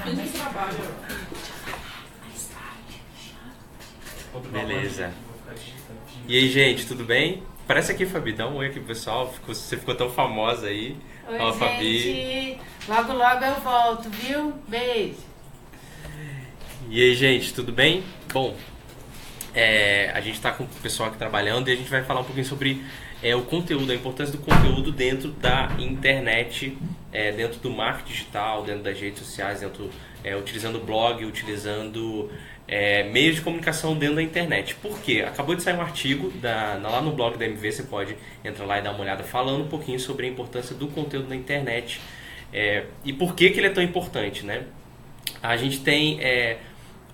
Eles trabalham. Beleza. E aí, gente, tudo bem? Parece aqui, Fabi. Dá um oi aqui pro pessoal. Você ficou tão famosa aí. Oi, Fala, gente. Fabi. Logo, logo eu volto, viu? Beijo. E aí, gente, tudo bem? Bom, a gente tá com o pessoal aqui trabalhando e a gente vai falar um pouquinho sobre o conteúdo, a importância do conteúdo dentro da internet, dentro do marketing digital, dentro das redes sociais, utilizando o blog, utilizando meios de comunicação dentro da internet. Por quê? Acabou de sair um artigo lá no blog da MV, você pode entrar lá e dar uma olhada, falando um pouquinho sobre a importância do conteúdo na internet e por que ele é tão importante, né? A gente tem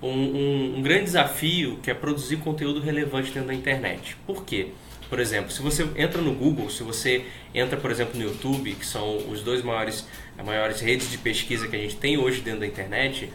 um grande desafio que é produzir conteúdo relevante dentro da internet. Por quê? Por exemplo, se você entra no Google, se você entra, por exemplo, no YouTube, que são os as maiores redes de pesquisa que a gente tem hoje dentro da internet,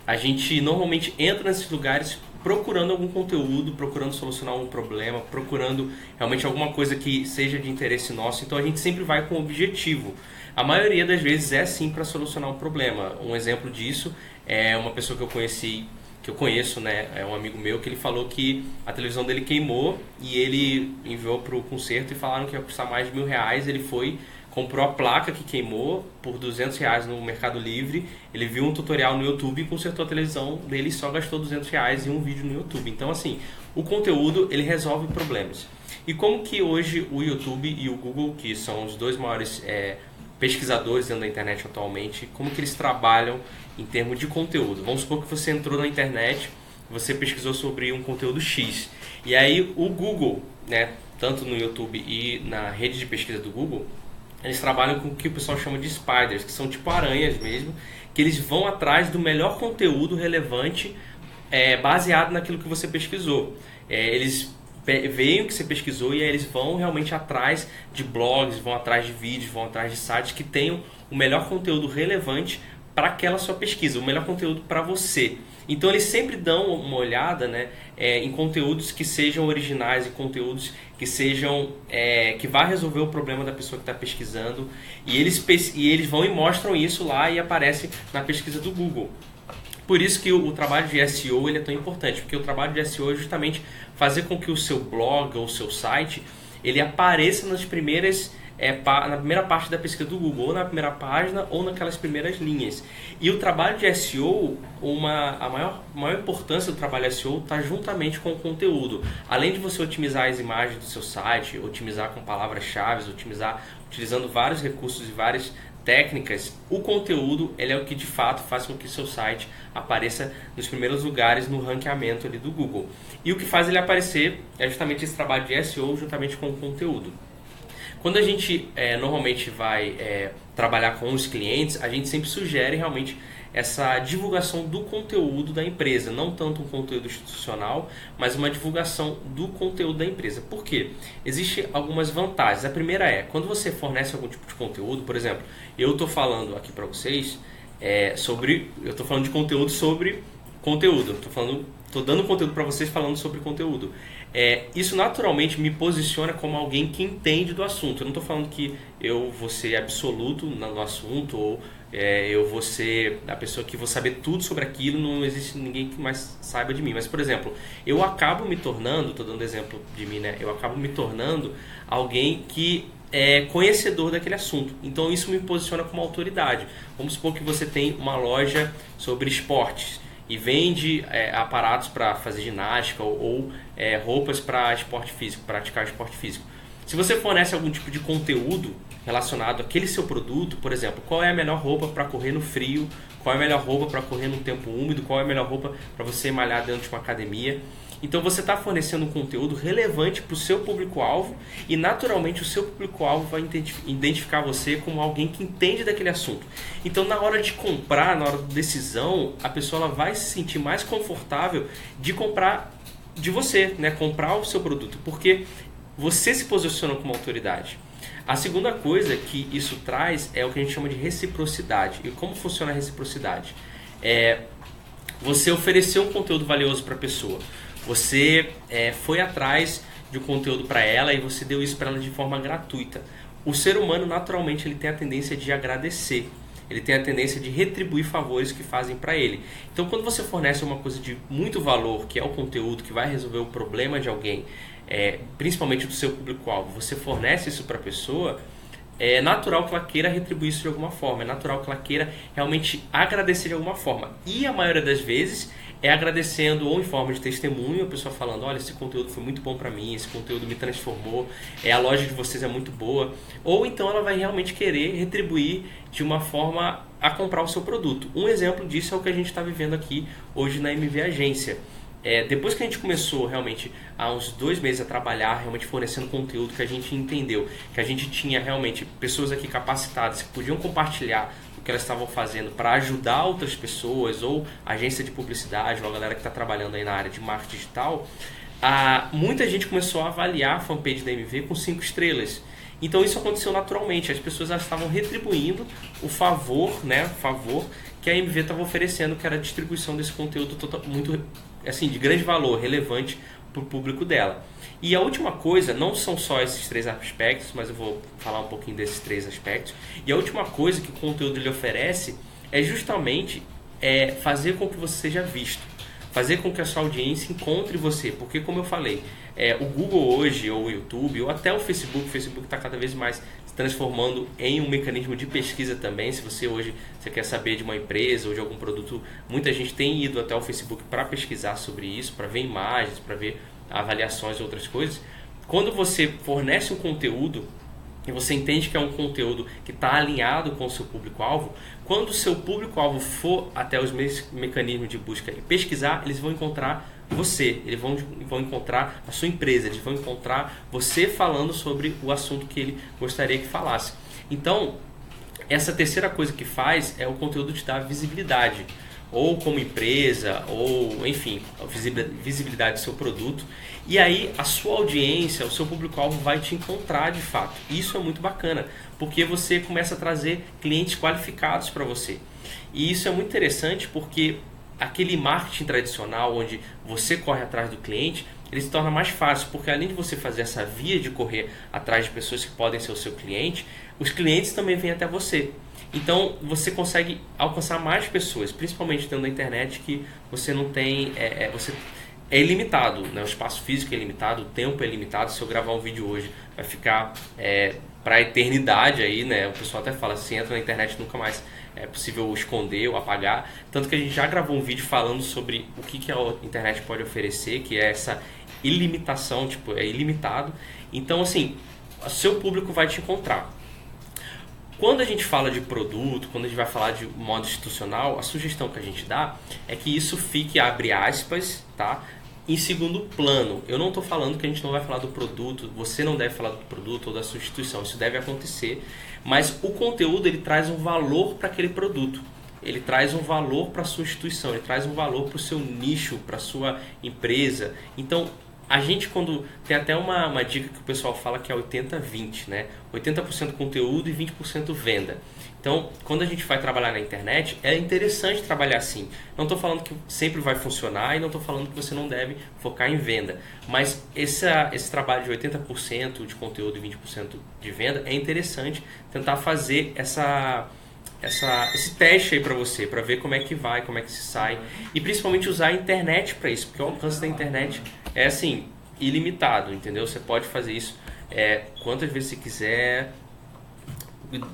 a gente normalmente entra nesses lugares procurando algum conteúdo, procurando solucionar um problema, procurando realmente alguma coisa que seja de interesse nosso. Então a gente sempre vai com um objetivo. A maioria das vezes é sim para solucionar um problema. Um exemplo disso é uma pessoa que eu conheço, né, é um amigo meu, que ele falou que a televisão dele queimou e ele enviou para o conserto e falaram que ia custar mais de R$1.000. Ele foi, comprou a placa que queimou por R$200 no Mercado Livre, ele viu um tutorial no YouTube e consertou a televisão dele e só gastou R$200 em um vídeo no YouTube. Então, assim, o conteúdo, ele resolve problemas. E como que hoje o YouTube e o Google, que são os dois maiores pesquisadores dentro da internet atualmente, como que eles trabalham em termos de conteúdo? Vamos supor que você entrou na internet, você pesquisou sobre um conteúdo X, e aí o Google, né, tanto no YouTube e na rede de pesquisa do Google, eles trabalham com o que o pessoal chama de spiders, que são tipo aranhas mesmo, que eles vão atrás do melhor conteúdo relevante baseado naquilo que você pesquisou. Eles veem o que você pesquisou e aí eles vão realmente atrás de blogs, vão atrás de vídeos, vão atrás de sites que tenham o melhor conteúdo relevante para aquela sua pesquisa, o melhor conteúdo para você. Então eles sempre dão uma olhada, né, em conteúdos que sejam originais e conteúdos que sejam que vá resolver o problema da pessoa que está pesquisando, e eles vão e mostram isso lá e aparece na pesquisa do Google. Por isso que o trabalho de SEO ele é tão importante, porque o trabalho de SEO é justamente fazer com que o seu blog ou o seu site ele apareça nas primeiras na primeira parte da pesquisa do Google, ou na primeira página, ou naquelas primeiras linhas. E o trabalho de SEO, a maior importância do trabalho de SEO está juntamente com o conteúdo. Além de você otimizar as imagens do seu site, otimizar com palavras-chave, utilizando vários recursos e várias técnicas, o conteúdo ele é o que de fato faz com que o seu site apareça nos primeiros lugares no ranqueamento ali do Google. E o que faz ele aparecer é justamente esse trabalho de SEO juntamente com o conteúdo. Quando a gente normalmente vai trabalhar com os clientes, a gente sempre sugere realmente essa divulgação do conteúdo da empresa, não tanto um conteúdo institucional, mas uma divulgação do conteúdo da empresa. Por quê? Existem algumas vantagens. A primeira quando você fornece algum tipo de conteúdo, por exemplo, eu estou falando aqui para vocês eu estou falando de conteúdo sobre conteúdo, estou dando conteúdo para vocês falando sobre conteúdo. Isso naturalmente me posiciona como alguém que entende do assunto. Eu não estou falando que eu vou ser absoluto no assunto ou eu vou ser a pessoa que vou saber tudo sobre aquilo, não existe ninguém que mais saiba de mim. Mas, por exemplo, eu acabo me tornando, estou dando exemplo de mim, né? Eu acabo me tornando alguém que é conhecedor daquele assunto. Então isso me posiciona como autoridade. Vamos supor que você tem uma loja sobre esportes e vende aparatos para fazer ginástica ou roupas para esporte físico, praticar esporte físico. Se você fornece algum tipo de conteúdo relacionado àquele seu produto, por exemplo, qual é a melhor roupa para correr no frio, qual é a melhor roupa para correr no tempo úmido, qual é a melhor roupa para você malhar dentro de uma academia. Então você está fornecendo um conteúdo relevante para o seu público-alvo e naturalmente o seu público-alvo vai identificar você como alguém que entende daquele assunto. Então na hora de comprar, na hora da decisão, a pessoa ela vai se sentir mais confortável de comprar de você, né? Comprar o seu produto, porque você se posiciona como autoridade. A segunda coisa que isso traz é o que a gente chama de reciprocidade. E como funciona a reciprocidade? Você ofereceu um conteúdo valioso para a pessoa. Você foi atrás de um conteúdo para ela e você deu isso para ela de forma gratuita. O ser humano, naturalmente, ele tem a tendência de agradecer. ele tem a tendência de retribuir favores que fazem para ele. Então, quando você fornece uma coisa de muito valor, que é o conteúdo que vai resolver o problema de alguém, principalmente do seu público-alvo, você fornece isso para a pessoa, é natural que ela queira retribuir isso de alguma forma, é natural que ela queira realmente agradecer de alguma forma. E a maioria das vezes é agradecendo ou em forma de testemunho, a pessoa falando, olha, esse conteúdo foi muito bom para mim, esse conteúdo me transformou, a loja de vocês é muito boa. Ou então ela vai realmente querer retribuir de uma forma a comprar o seu produto. Um exemplo disso é o que a gente está vivendo aqui hoje na MV Agência. Depois que a gente começou realmente há uns 2 meses a trabalhar, realmente fornecendo conteúdo, que a gente entendeu que a gente tinha realmente pessoas aqui capacitadas que podiam compartilhar o que elas estavam fazendo para ajudar outras pessoas, ou agência de publicidade, ou a galera que está trabalhando aí na área de marketing digital, muita gente começou a avaliar a fanpage da MV com 5 estrelas. Então isso aconteceu naturalmente, as pessoas estavam retribuindo o favor, né, que a MV estava oferecendo, que era a distribuição desse conteúdo muito assim, de grande valor, relevante para o público dela. E a última coisa, não são só esses 3 aspectos, mas eu vou falar um pouquinho desses 3 aspectos. E a última coisa que o conteúdo lhe oferece é justamente fazer com que você seja visto, fazer com que a sua audiência encontre você, porque como eu falei, o Google hoje, ou o YouTube, ou até o Facebook está cada vez mais se transformando em um mecanismo de pesquisa também. Se você hoje quer saber de uma empresa ou de algum produto, muita gente tem ido até o Facebook para pesquisar sobre isso, para ver imagens, para ver avaliações e outras coisas. Quando você fornece um conteúdo e você entende que é um conteúdo que está alinhado com o seu público-alvo, quando o seu público-alvo for até os mecanismos de busca e pesquisar, eles vão encontrar você, eles vão encontrar a sua empresa, eles vão encontrar você falando sobre o assunto que ele gostaria que falasse. Então, essa terceira coisa que faz é o conteúdo te dar visibilidade, ou como empresa, ou enfim, a visibilidade do seu produto. E aí a sua audiência, o seu público-alvo vai te encontrar de fato. Isso é muito bacana, porque você começa a trazer clientes qualificados para você. E isso é muito interessante porque aquele marketing tradicional, onde você corre atrás do cliente, ele se torna mais fácil, porque além de você fazer essa via de correr atrás de pessoas que podem ser o seu cliente, os clientes também vêm até você. Então você consegue alcançar mais pessoas, principalmente dentro da internet, que você não tem, você é ilimitado, né? O espaço físico é limitado, o tempo é limitado. Se eu gravar um vídeo hoje, vai ficar para a eternidade aí, né? O pessoal até fala assim, entra na internet, nunca mais é possível esconder ou apagar. Tanto que a gente já gravou um vídeo falando sobre o que a internet pode oferecer, que é essa ilimitação, tipo, é ilimitado. Então, assim, o seu público vai te encontrar. Quando a gente fala de produto, quando a gente vai falar de modo institucional, a sugestão que a gente dá é que isso fique, abre aspas, tá? Em segundo plano. Eu não estou falando que a gente não vai falar do produto, você não deve falar do produto ou da sua instituição, isso deve acontecer, mas o conteúdo ele traz um valor para aquele produto, ele traz um valor para a sua instituição, ele traz um valor para o seu nicho, para a sua empresa. Então, a gente, quando tem até uma dica que o pessoal fala que é 80-20, né? 80% conteúdo e 20% venda. Então, quando a gente vai trabalhar na internet, é interessante trabalhar assim. Não estou falando que sempre vai funcionar e não estou falando que você não deve focar em venda. Mas esse trabalho de 80% de conteúdo e 20% de venda é interessante tentar fazer esse teste aí para você, para ver como é que vai, como é que se sai. E principalmente usar a internet para isso, porque o alcance da internet é assim, ilimitado, entendeu? Você pode fazer isso quantas vezes você quiser,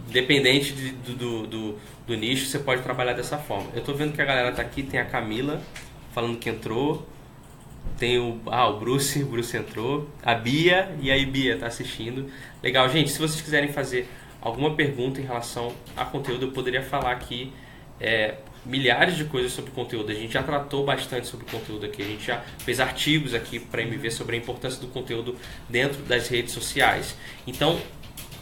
dependente do nicho, você pode trabalhar dessa forma. Eu tô vendo que a galera tá aqui, tem a Camila falando que entrou, tem o Bruce entrou, a Bia, e aí Bia tá assistindo. Legal, gente, se vocês quiserem fazer alguma pergunta em relação a conteúdo, eu poderia falar aqui milhares de coisas sobre conteúdo. A gente já tratou bastante sobre conteúdo aqui, a gente já fez artigos aqui para a MV sobre a importância do conteúdo dentro das redes sociais. Então,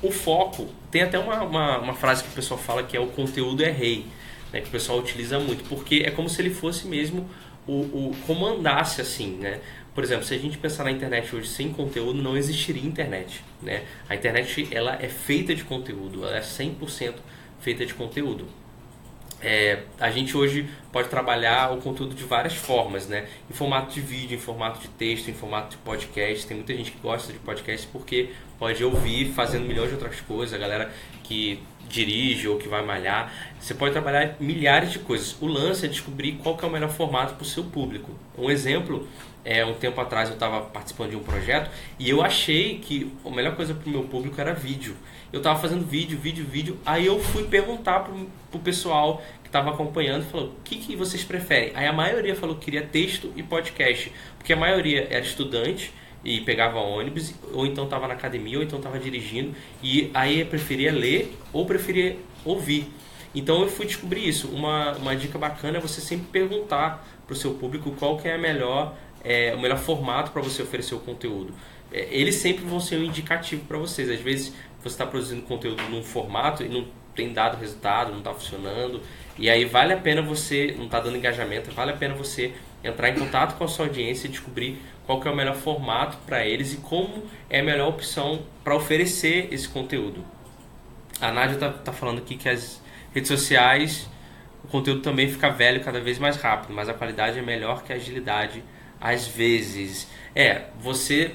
o foco, tem até uma frase que o pessoal fala que é o conteúdo é rei, né, que o pessoal utiliza muito, porque é como se ele fosse mesmo o comandasse assim, né? Por exemplo, se a gente pensar na internet hoje sem conteúdo, não existiria internet, né? A internet ela é feita de conteúdo, ela é 100% feita de conteúdo. A gente hoje pode trabalhar o conteúdo de várias formas, né? Em formato de vídeo, em formato de texto, em formato de podcast. Tem muita gente que gosta de podcast porque pode ouvir fazendo milhões de outras coisas. A galera que dirige ou que vai malhar. Você pode trabalhar milhares de coisas. O lance é descobrir qual que é o melhor formato para o seu público. Um exemplo, um tempo atrás eu estava participando de um projeto e eu achei que a melhor coisa para o meu público era vídeo. Eu estava fazendo vídeo, aí eu fui perguntar para o pessoal que estava acompanhando e falou, o que vocês preferem? Aí a maioria falou que queria texto e podcast, porque a maioria era estudante e pegava ônibus, ou então estava na academia, ou então estava dirigindo, e aí eu preferia ler ou preferia ouvir. Então eu fui descobrir isso. Uma dica bacana é você sempre perguntar para o seu público qual que é o melhor formato para você oferecer o conteúdo. Eles sempre vão ser um indicativo para vocês. Às vezes você está produzindo conteúdo num formato e não tem dado resultado, não está funcionando, e aí vale a pena você, não está dando engajamento, vale a pena você entrar em contato com a sua audiência e descobrir qual que é o melhor formato para eles e como é a melhor opção para oferecer esse conteúdo. A Nádia tá falando aqui que as redes sociais, o conteúdo também fica velho cada vez mais rápido, mas a qualidade é melhor que a agilidade às vezes. Você...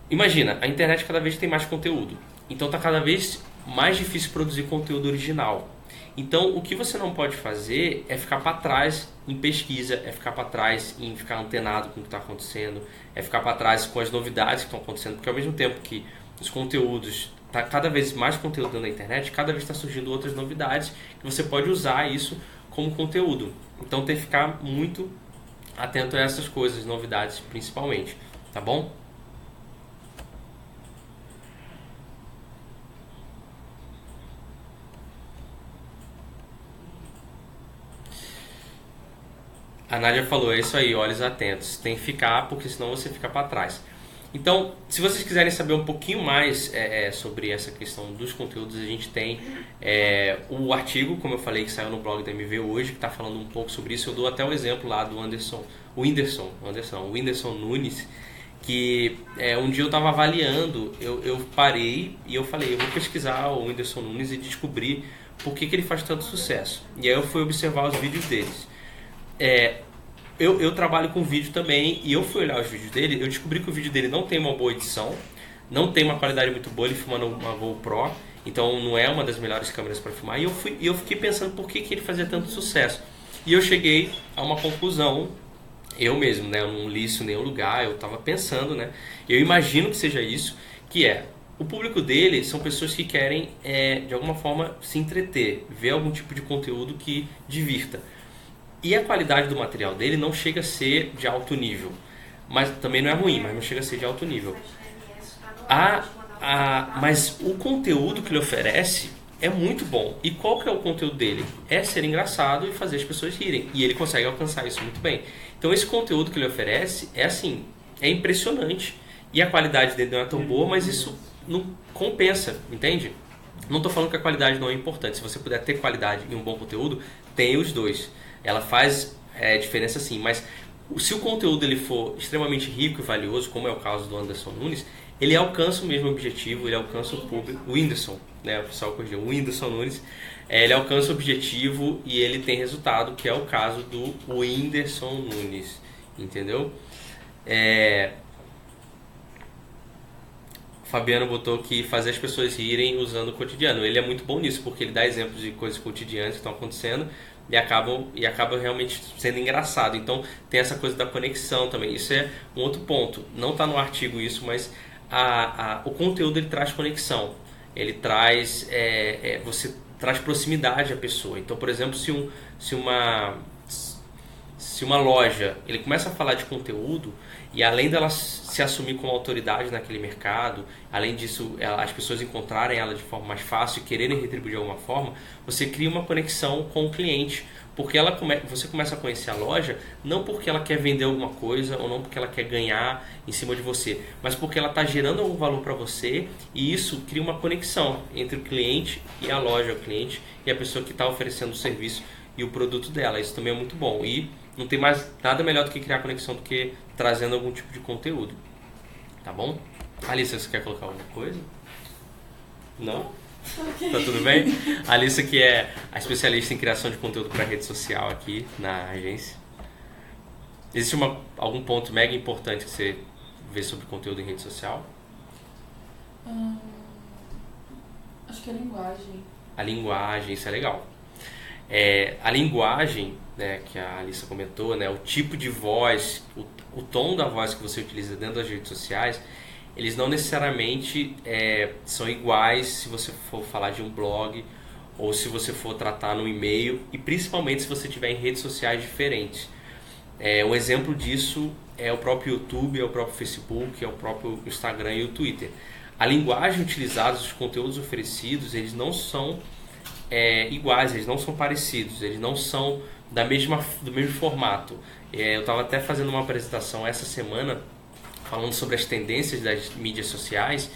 Imagina, a internet cada vez tem mais conteúdo, então tá cada vez mais difícil produzir conteúdo original. Então, o que você não pode fazer é ficar para trás em pesquisa, é ficar para trás em ficar antenado com o que está acontecendo, é ficar para trás com as novidades que estão acontecendo, porque ao mesmo tempo que os conteúdos, tá cada vez mais conteúdo na internet, cada vez está surgindo outras novidades que você pode usar isso como conteúdo. Então, tem que ficar muito atento a essas coisas, novidades principalmente, tá bom? A Nádia falou, é isso aí, olhos atentos. Tem que ficar, porque senão você fica para trás. Então, se vocês quiserem saber um pouquinho mais sobre essa questão dos conteúdos, a gente tem o artigo, como eu falei, que saiu no blog da MV hoje, que está falando um pouco sobre isso. Eu dou até o exemplo lá do Whindersson Nunes, que um dia eu estava avaliando, eu parei e eu falei, eu vou pesquisar o Whindersson Nunes e descobrir por que ele faz tanto sucesso. E aí eu fui observar os vídeos deles. Eu trabalho com vídeo também e eu fui olhar os vídeos dele, eu descobri que o vídeo dele não tem uma boa edição, não tem uma qualidade muito boa, ele filmando uma GoPro, então não é uma das melhores câmeras para filmar, e eu fiquei pensando por que ele fazia tanto sucesso. E eu cheguei a uma conclusão, eu mesmo, né, eu não li isso em nenhum lugar, eu estava pensando, né, eu imagino que seja isso, que o público dele são pessoas que querem, de alguma forma, se entreter, ver algum tipo de conteúdo que divirta. E a qualidade do material dele não chega a ser de alto nível. Mas também não é ruim, mas não chega a ser de alto nível. Mas o conteúdo que ele oferece é muito bom. E qual que é o conteúdo dele? É ser engraçado e fazer as pessoas rirem. E ele consegue alcançar isso muito bem. Então esse conteúdo que ele oferece é impressionante. E a qualidade dele não é tão boa, mas isso não compensa, entende? Não estou falando que a qualidade não é importante. Se você puder ter qualidade e um bom conteúdo, tenha os dois. Ela faz diferença sim, mas se o conteúdo ele for extremamente rico e valioso, como é o caso do Whindersson Nunes, ele alcança o mesmo objetivo, ele alcança o público, o Whindersson, né, o pessoal corrigiu, o Whindersson Nunes, ele alcança o objetivo e ele tem resultado, que é o caso do Whindersson Nunes, entendeu? O Fabiano botou que fazer as pessoas rirem usando o cotidiano. Ele é muito bom nisso, porque ele dá exemplos de coisas cotidianas que estão acontecendo e acaba realmente sendo engraçado. Então tem essa coisa da conexão também. Isso é um outro ponto. Não está no artigo isso, mas o conteúdo ele traz conexão. Ele traz... você traz proximidade à pessoa. Então, por exemplo, se uma loja ele começa a falar de conteúdo e além dela se assumir como autoridade naquele mercado, além disso as pessoas encontrarem ela de forma mais fácil e quererem retribuir de alguma forma, você cria uma conexão com o cliente, porque você começa a conhecer a loja não porque ela quer vender alguma coisa ou não porque ela quer ganhar em cima de você, mas porque ela está gerando algum valor para você e isso cria uma conexão entre o cliente e a loja, o cliente e a pessoa que está oferecendo o serviço e o produto dela. Isso também é muito bom e não tem mais nada melhor do que criar conexão do que trazendo algum tipo de conteúdo. Tá bom? Alissa, você quer colocar alguma coisa? Não? Okay. Tá tudo bem? A Alissa que é a especialista em criação de conteúdo para rede social aqui na agência. Existe algum ponto mega importante que você vê sobre conteúdo em rede social? Acho que é a linguagem. a linguagem, isso é legal. A linguagem, né, que a Alissa comentou, né, o tipo de voz, o tom da voz que você utiliza dentro das redes sociais, eles não necessariamente são iguais se você for falar de um blog ou se você for tratar no e-mail, e principalmente se você tiver em redes sociais diferentes. Um exemplo disso é o próprio YouTube, é o próprio Facebook, é o próprio Instagram e o Twitter. A linguagem utilizada, os conteúdos oferecidos, eles não são iguais, eles não são parecidos, eles não são do mesmo formato. Eu estava até fazendo uma apresentação essa semana falando sobre as tendências das mídias sociais,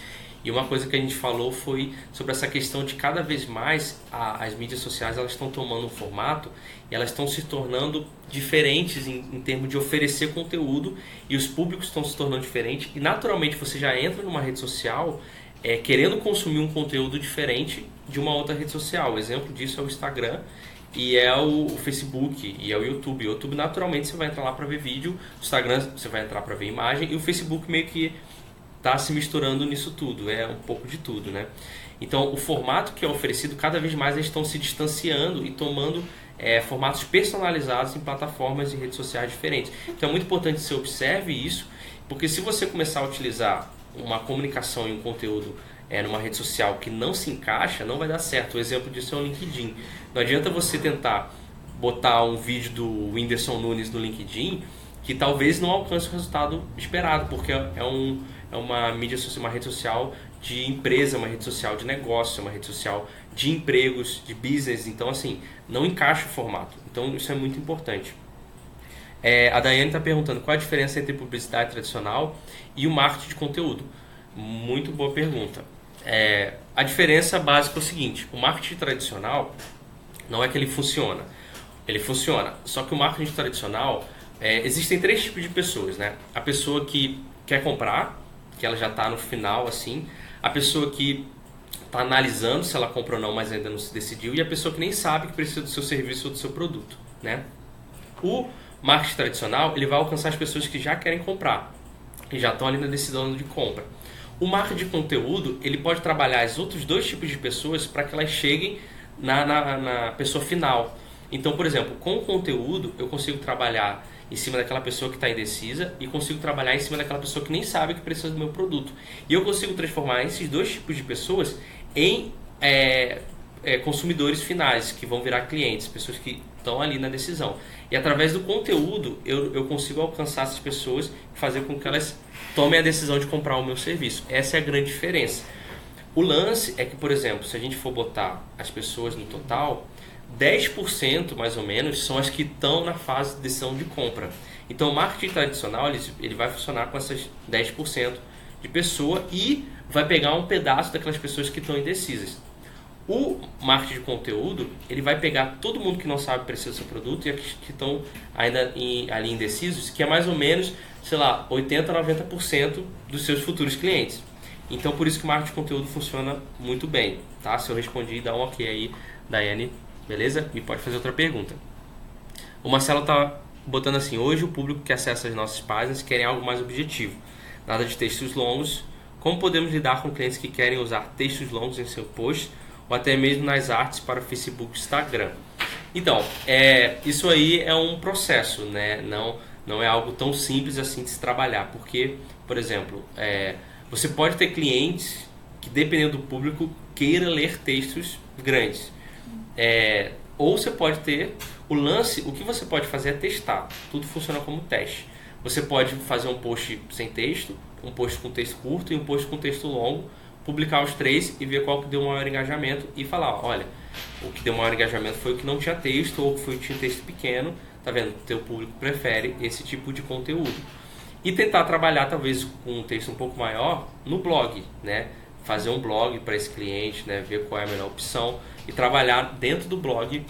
e uma coisa que a gente falou foi sobre essa questão de cada vez mais as mídias sociais elas estão tomando um formato e elas estão se tornando diferentes em termos de oferecer conteúdo, e os públicos estão se tornando diferentes, e naturalmente você já entra numa rede social querendo consumir um conteúdo diferente de uma outra rede social. O exemplo disso é o Instagram e é o Facebook e é o YouTube. O YouTube naturalmente você vai entrar lá para ver vídeo, o Instagram você vai entrar para ver imagem, e o Facebook meio que está se misturando nisso tudo, é um pouco de tudo, né? Então o formato que é oferecido, cada vez mais eles estão se distanciando e tomando formatos personalizados em plataformas e redes sociais diferentes. Então é muito importante que você observe isso, porque se você começar a utilizar uma comunicação e um conteúdo numa rede social que não se encaixa, não vai dar certo. O exemplo disso é o LinkedIn. Não adianta você tentar botar um vídeo do Whindersson Nunes no LinkedIn que talvez não alcance o resultado esperado, porque é uma mídia social, uma rede social de empresa, uma rede social de negócio, uma rede social de empregos, de business. Então, assim, não encaixa o formato. Então, isso é muito importante. A Daiane está perguntando qual a diferença entre publicidade tradicional e o marketing de conteúdo. Muito boa pergunta. A diferença básica é o seguinte: o marketing tradicional não é que ele funciona. Ele funciona, só que o marketing tradicional, existem 3 tipos de pessoas, né? A pessoa que quer comprar, que ela já está no final, assim. A pessoa que está analisando se ela compra ou não, mas ainda não se decidiu. E a pessoa que nem sabe que precisa do seu serviço ou do seu produto, né? O marketing tradicional, ele vai alcançar as pessoas que já querem comprar, que já estão ali na decisão de compra. O marketing de conteúdo, ele pode trabalhar os outros 2 tipos de pessoas para que elas cheguem na pessoa final. Então, por exemplo, com o conteúdo, eu consigo trabalhar em cima daquela pessoa que está indecisa e consigo trabalhar em cima daquela pessoa que nem sabe que precisa do meu produto. E eu consigo transformar esses 2 tipos de pessoas em consumidores finais, que vão virar clientes, pessoas que estão ali na decisão. E através do conteúdo, eu consigo alcançar essas pessoas e fazer com que elas tomem a decisão de comprar o meu serviço. Essa é a grande diferença. O lance é que, por exemplo, se a gente for botar as pessoas no total, 10% mais ou menos são as que estão na fase de decisão de compra. Então o marketing tradicional ele vai funcionar com essas 10% de pessoa e vai pegar um pedaço daquelas pessoas que estão indecisas. O marketing de conteúdo, ele vai pegar todo mundo que não sabe que precisa do seu produto e que estão ainda ali indecisos, que é mais ou menos, sei lá, 80% a 90% dos seus futuros clientes. Então por isso que o marketing de conteúdo funciona muito bem, tá? Se eu respondi, dá um ok aí, Daiane, beleza? E pode fazer outra pergunta. O Marcelo está botando assim: hoje o público que acessa as nossas páginas querem algo mais objetivo, nada de textos longos. Como podemos lidar com clientes que querem usar textos longos em seu post ou até mesmo nas artes para Facebook e Instagram? Então, isso aí é um processo, né? Não é algo tão simples assim de se trabalhar, porque, por exemplo, você pode ter clientes que, dependendo do público, queira ler textos grandes. Ou você pode ter o que você pode fazer é testar. Tudo funciona como teste. Você pode fazer um post sem texto, um post com texto curto e um post com texto longo, publicar os 3 e ver qual que deu maior engajamento e falar: olha, o que deu maior engajamento foi o que não tinha texto ou foi o que tinha texto pequeno. Tá vendo? O teu público prefere esse tipo de conteúdo. E tentar trabalhar talvez com um texto um pouco maior no blog, né? Fazer um blog para esse cliente, né? Ver qual é a melhor opção e trabalhar dentro do blog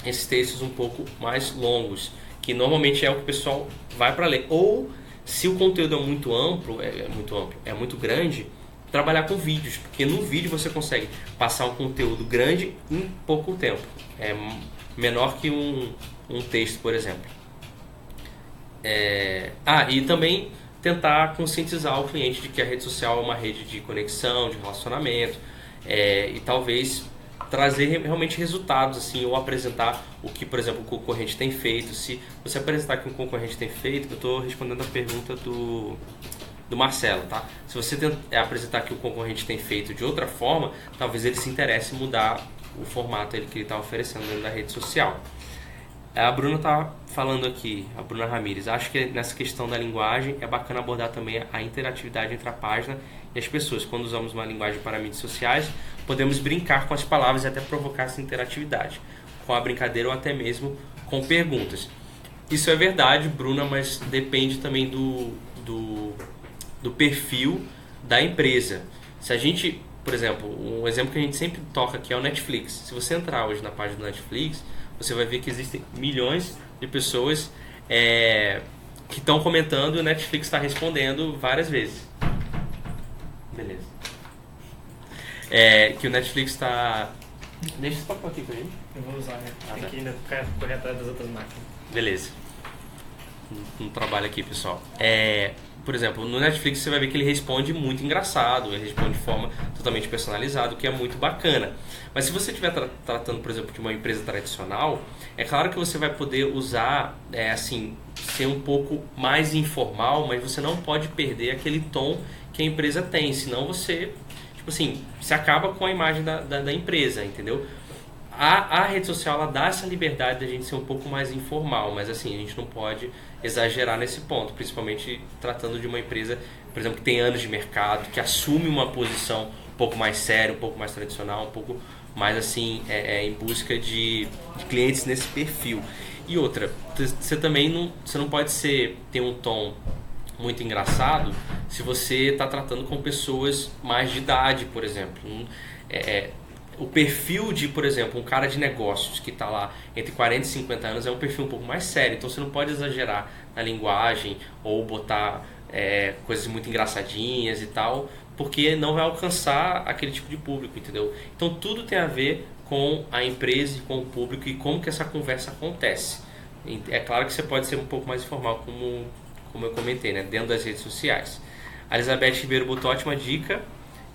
esses textos um pouco mais longos, que normalmente é o que o pessoal vai para ler. Ou, se o conteúdo é muito amplo, é muito grande, trabalhar com vídeos, porque no vídeo você consegue passar um conteúdo grande em pouco tempo. É menor que um texto, por exemplo. E também tentar conscientizar o cliente de que a rede social é uma rede de conexão, de relacionamento, e talvez trazer realmente resultados, assim, ou apresentar o que, por exemplo, o concorrente tem feito. Se você apresentar o que o concorrente tem feito, eu estou respondendo a pergunta do Marcelo, tá? Se você apresentar o que o concorrente tem feito de outra forma, talvez ele se interesse em mudar o formato que ele está oferecendo dentro da rede social. A Bruna está falando aqui, a Bruna Ramires, acho que nessa questão da linguagem é bacana abordar também a interatividade entre a página e as pessoas. Quando usamos uma linguagem para mídias sociais, podemos brincar com as palavras e até provocar essa interatividade, com a brincadeira ou até mesmo com perguntas. Isso é verdade, Bruna, mas depende também do perfil da empresa. Se a gente, por exemplo, um exemplo que a gente sempre toca aqui é o Netflix. Se você entrar hoje na página do Netflix, você vai ver que existem milhões de pessoas que estão comentando e o Netflix está respondendo várias vezes. Beleza. Que o Netflix está... Deixa esse papel aqui pra gente. Eu vou usar, né? Tem que ainda correr atrás das outras máquinas. Beleza. Um trabalho aqui, pessoal. Por exemplo, no Netflix você vai ver que ele responde muito engraçado, ele responde de forma totalmente personalizada, o que é muito bacana. Mas se você estiver tratando, por exemplo, de uma empresa tradicional, é claro que você vai poder usar, assim, ser um pouco mais informal, mas você não pode perder aquele tom que a empresa tem, senão você, tipo assim, se acaba com a imagem da empresa, entendeu? A rede social, ela dá essa liberdade de a gente ser um pouco mais informal, mas assim, a gente não pode exagerar nesse ponto, principalmente tratando de uma empresa, por exemplo, que tem anos de mercado, que assume uma posição um pouco mais séria, um pouco mais tradicional, um pouco mais assim, em busca de clientes nesse perfil. E outra, você também não pode ter um tom muito engraçado se você está tratando com pessoas mais de idade, por exemplo. O perfil de, por exemplo, um cara de negócios que está lá entre 40 e 50 anos é um perfil um pouco mais sério, então você não pode exagerar na linguagem ou botar coisas muito engraçadinhas e tal, porque não vai alcançar aquele tipo de público, entendeu? Então tudo tem a ver com a empresa e com o público e como que essa conversa acontece. É claro que você pode ser um pouco mais informal, como eu comentei, né, dentro das redes sociais. A Elizabeth Ribeiro botou ótima dica,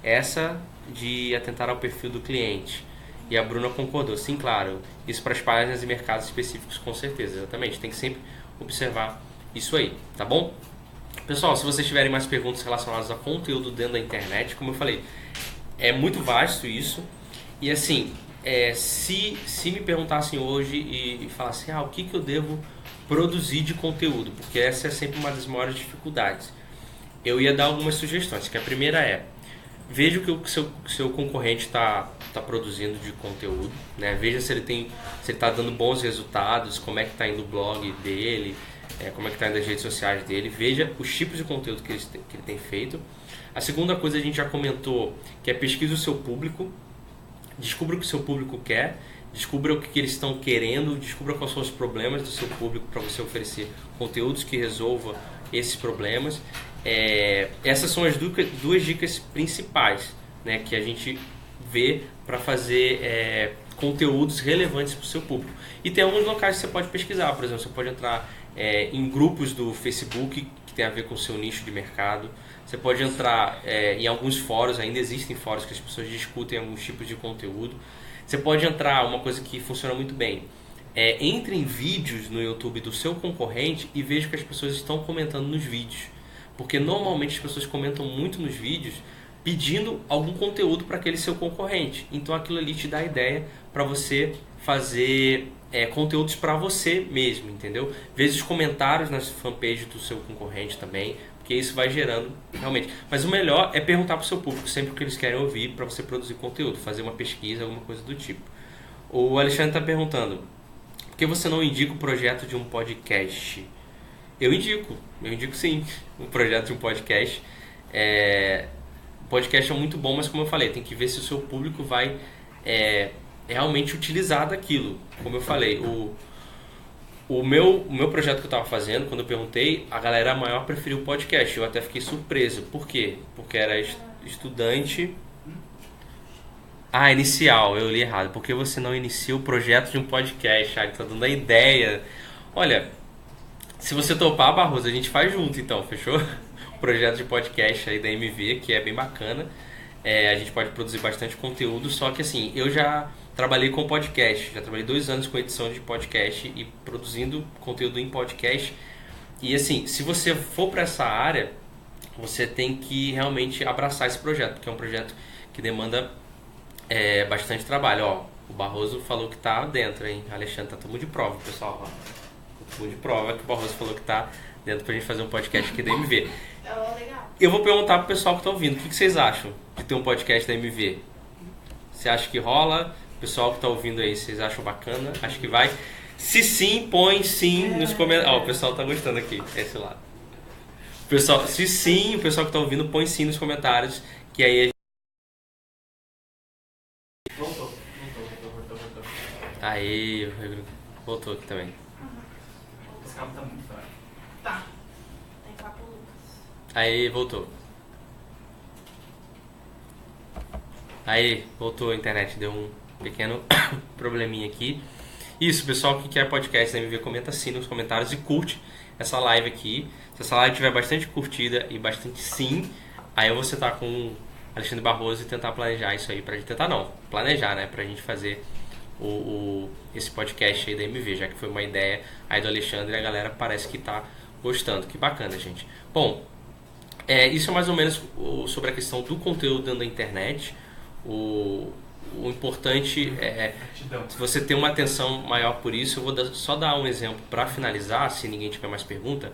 essa de atentar ao perfil do cliente. E a Bruna concordou. Sim, claro, isso para as páginas e mercados específicos, com certeza, exatamente. Tem que sempre observar isso aí, tá bom? Pessoal, se vocês tiverem mais perguntas relacionadas a conteúdo dentro da internet, como eu falei, é muito vasto isso. E assim, se me perguntassem hoje e falassem, o que eu devo produzir de conteúdo, porque essa é sempre uma das maiores dificuldades, eu ia dar algumas sugestões, que a primeira veja o que o seu concorrente está produzindo de conteúdo, né? Veja se ele está dando bons resultados, como é que está indo o blog dele, como é que está indo as redes sociais dele. Veja os tipos de conteúdo que ele tem feito. A segunda coisa a gente já comentou, que é pesquisa o seu público, descubra o que o seu público quer, descubra o que eles estão querendo, descubra quais são os problemas do seu público para você oferecer conteúdos que resolvam esses problemas. Essas são as duas dicas principais, né, que a gente vê para fazer conteúdos relevantes para o seu público. E tem alguns locais que você pode pesquisar, por exemplo, você pode entrar em grupos do Facebook que tem a ver com o seu nicho de mercado. Você pode entrar em alguns fóruns, ainda existem fóruns que as pessoas discutem alguns tipos de conteúdo. Você pode entrar, uma coisa que funciona muito bem, entre em vídeos no YouTube do seu concorrente e veja o que as pessoas estão comentando nos vídeos. Porque normalmente as pessoas comentam muito nos vídeos pedindo algum conteúdo para aquele seu concorrente. Então aquilo ali te dá ideia para você fazer conteúdos para você mesmo, entendeu? Veja os comentários nas fanpages do seu concorrente também, porque isso vai gerando realmente. Mas o melhor é perguntar para o seu público sempre o que eles querem ouvir para você produzir conteúdo, fazer uma pesquisa, alguma coisa do tipo. O Alexandre está perguntando, por que você não indica o projeto de um podcast? Eu indico sim, o projeto de um podcast. O podcast é muito bom, mas como eu falei, tem que ver se o seu público vai realmente utilizar daquilo. Como eu falei, o meu projeto que eu estava fazendo, quando eu perguntei, a galera maior preferiu o podcast. Eu até fiquei surpreso. Por quê? Porque era estudante... inicial, eu li errado. Por que você não inicia o projeto de um podcast? Ele tá dando a ideia. Olha, se você topar, Barroso, a gente faz junto então, fechou? O projeto de podcast aí da MV, que é bem bacana. A gente pode produzir bastante conteúdo, só que assim, eu já trabalhei com podcast, já trabalhei 2 anos com edição de podcast e produzindo conteúdo em podcast. E assim, se você for para essa área, você tem que realmente abraçar esse projeto, porque é um projeto que demanda bastante trabalho. Ó, o Barroso falou que tá dentro, hein? Alexandre, tá todo de prova, pessoal. Ó, todo de prova que o Barroso falou que tá dentro pra gente fazer um podcast aqui da MV. Legal. Eu vou perguntar pro pessoal que tá ouvindo, o que vocês acham de ter um podcast da MV? Você acha que rola? O pessoal que tá ouvindo aí, vocês acham bacana? Acho que vai? Se sim, põe sim nos comentários. Ó, o pessoal tá gostando aqui, esse lado. Pessoal, se sim, o pessoal que tá ouvindo, põe sim nos comentários, que aí a gente... Voltou. Aí, voltou aqui também. Esse cabo tá muito fraco. Tá. Tem que falar pro Lucas. Aí, voltou. Aí, voltou a internet, deu um pequeno probleminha aqui. Isso, pessoal que quer podcast da MV, comenta sim nos comentários e curte essa live aqui. Se essa live tiver bastante curtida e bastante sim, aí eu vou sentar com o Alexandre Barroso e tentar planejar isso aí pra gente tentar não, planejar, né, pra gente fazer esse podcast aí da MV, já que foi uma ideia aí do Alexandre e a galera parece que tá gostando. Que bacana, gente. Bom, isso é mais ou menos sobre a questão do conteúdo dentro da internet. O importante se você ter uma atenção maior por isso. Eu vou só dar um exemplo para finalizar, se ninguém tiver mais pergunta.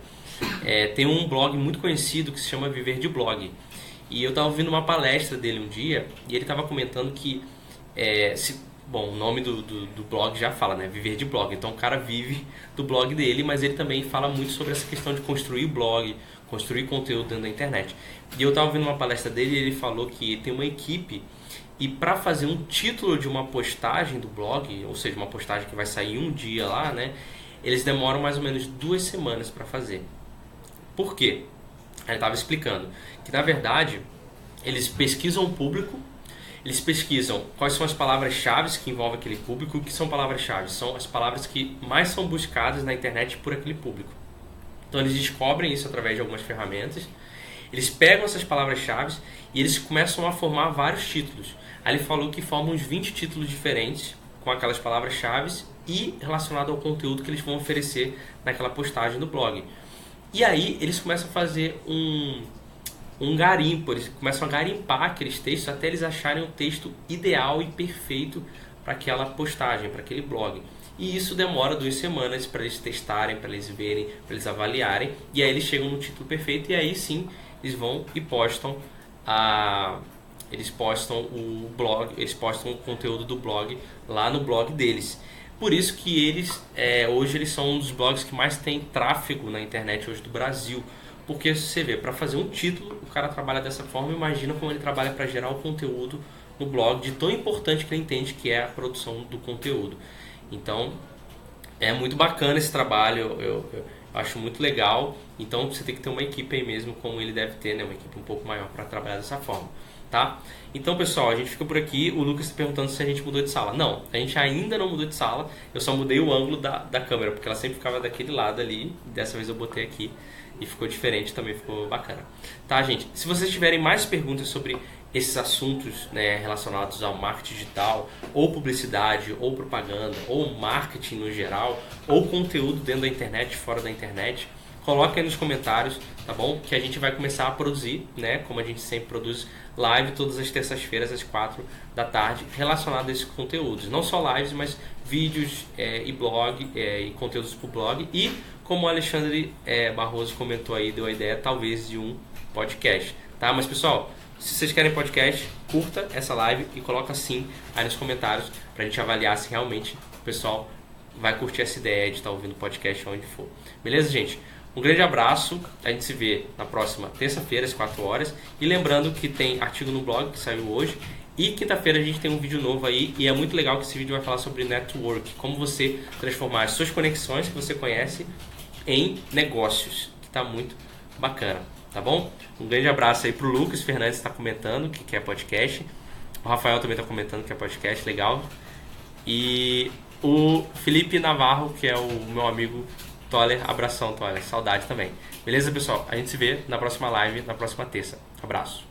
Tem um blog muito conhecido que se chama Viver de Blog, e eu estava ouvindo uma palestra dele um dia e ele estava comentando que bom, o nome do blog já fala, né? Viver de Blog. Então o cara vive do blog dele, mas ele também fala muito sobre essa questão de construir blog, construir conteúdo dentro da internet. E eu estava ouvindo uma palestra dele e ele falou que tem uma equipe. E para fazer um título de uma postagem do blog, ou seja, uma postagem que vai sair um dia lá, né? Eles demoram mais ou menos 2 semanas para fazer. Por quê? Ele estava explicando que, na verdade, eles pesquisam o público, eles pesquisam quais são as palavras-chave que envolvem aquele público. O que são palavras-chave? São as palavras que mais são buscadas na internet por aquele público. Então eles descobrem isso através de algumas ferramentas, eles pegam essas palavras-chave e eles começam a formar vários títulos. Aí ele falou que formam uns 20 títulos diferentes com aquelas palavras-chave e relacionado ao conteúdo que eles vão oferecer naquela postagem do blog. E aí eles começam a fazer um garimpo, eles começam a garimpar aqueles textos até eles acharem o texto ideal e perfeito para aquela postagem, para aquele blog. E isso demora 2 semanas para eles testarem, para eles verem, para eles avaliarem, e aí eles chegam no título perfeito e aí sim eles vão e postam o blog, eles postam o conteúdo do blog lá no blog deles. Por isso que eles hoje eles são um dos blogs que mais tem tráfego na internet hoje do Brasil. Porque você vê, para fazer um título, o cara trabalha dessa forma, imagina como ele trabalha para gerar o conteúdo no blog, de tão importante que ele entende que é a produção do conteúdo. Então, é muito bacana esse trabalho, eu acho muito legal. Então, você tem que ter uma equipe aí mesmo, como ele deve ter, né? Uma equipe um pouco maior para trabalhar dessa forma, tá? Então, pessoal, a gente fica por aqui. O Lucas está perguntando se a gente mudou de sala. Não, a gente ainda não mudou de sala, eu só mudei o ângulo da câmera, porque ela sempre ficava daquele lado ali, dessa vez eu botei aqui. E ficou diferente, também ficou bacana. Tá, gente? Se vocês tiverem mais perguntas sobre esses assuntos, né, relacionados ao marketing digital, ou publicidade, ou propaganda, ou marketing no geral, ou conteúdo dentro da internet, fora da internet, coloquem aí nos comentários, tá bom? Que a gente vai começar a produzir, né, como a gente sempre produz, live todas as terças-feiras às 4 da tarde, relacionado a esses conteúdos. Não só lives, mas vídeos e blog, e conteúdos para o blog. E como o Alexandre Barroso comentou aí, deu a ideia talvez de um podcast, tá? Mas pessoal, se vocês querem podcast, curta essa live e coloca sim aí nos comentários pra gente avaliar se realmente o pessoal vai curtir essa ideia de estar ouvindo podcast onde for. Beleza, gente? Um grande abraço, a gente se vê na próxima terça-feira às 4 horas. E lembrando que tem artigo no blog que saiu hoje. E quinta-feira a gente tem um vídeo novo aí, e é muito legal que esse vídeo vai falar sobre network, como você transformar as suas conexões que você conhece em negócios, que tá muito bacana, tá bom? Um grande abraço aí pro Lucas Fernandes, que está comentando que quer podcast, o Rafael também está comentando que é podcast, legal, e o Felipe Navarro, que é o meu amigo Toller, abração Toller, saudade também. Beleza, pessoal? A gente se vê na próxima live, na próxima terça. Abraço.